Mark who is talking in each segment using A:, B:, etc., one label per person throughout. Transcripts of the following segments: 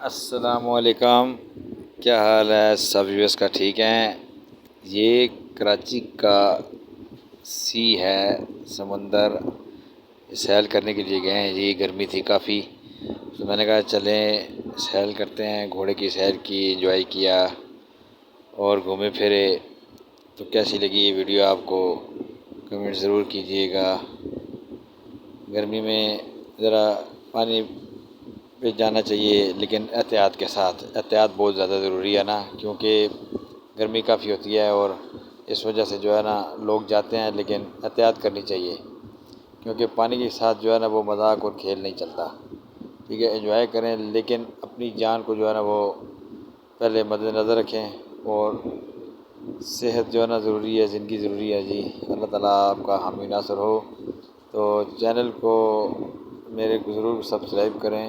A: السلام علیکم، کیا حال ہے سب ویورز کا؟ ٹھیک ہیں؟ یہ کراچی کا سی ہے، سمندر سیل کرنے کے لیے گئے ہیں جی۔ گرمی تھی کافی، تو میں نے کہا چلیں سیل کرتے ہیں۔ گھوڑے کی سیر کی، انجوائے کیا اور گھومے پھرے۔ تو کیسی لگی یہ ویڈیو آپ کو کمنٹ ضرور کیجیے گا۔ گرمی میں ذرا پانی پہ جانا چاہیے لیکن احتیاط کے ساتھ۔ احتیاط بہت زیادہ ضروری ہے نا، کیونکہ گرمی کافی ہوتی ہے اور اس وجہ سے جو ہے نا لوگ جاتے ہیں، لیکن احتیاط کرنی چاہیے کیونکہ پانی کے ساتھ جو ہے نا وہ مذاق اور کھیل نہیں چلتا۔ ٹھیک ہے، انجوائے کریں لیکن اپنی جان کو جو ہے نا وہ پہلے مد نظر رکھیں، اور صحت جو ہے نا ضروری ہے، زندگی ضروری ہے جی۔ اللہ تعالیٰ آپ کا حامی ناصر ہو۔ تو چینل کو میرے کو ضرور سبسکرائب کریں،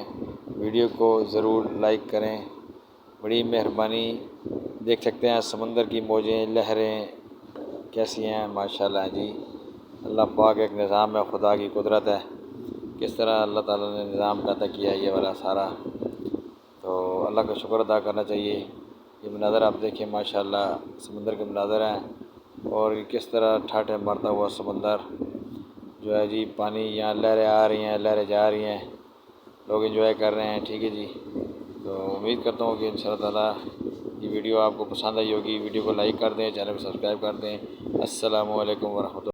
A: ویڈیو کو ضرور لائک کریں، بڑی مہربانی۔ دیکھ سکتے ہیں سمندر کی موجیں، لہریں کیسی ہیں، ماشاءاللہ جی۔ اللہ پاک ایک نظام ہے، خدا کی قدرت ہے، کس طرح اللہ تعالیٰ نے نظام پیدا کیا ہے یہ والا سارا۔ تو اللہ کا شکر ادا کرنا چاہیے۔ یہ مناظر آپ دیکھیں، ماشاءاللہ سمندر کے مناظر ہیں، اور کس طرح ٹھاٹھے مارتا ہوا سمندر جو ہے جی۔ پانی یہاں لہریں آ رہی ہیں، لہریں جا رہی ہیں، لوگ انجوائے کر رہے ہیں۔ ٹھیک ہے جی، تو امید کرتا ہوں کہ انشاءاللہ تعالیٰ یہ ویڈیو آپ کو پسند آئی ہوگی۔ ویڈیو کو لائک کر دیں، چینل کو سبسکرائب کر دیں۔ السلام علیکم ورحمۃ اللہ۔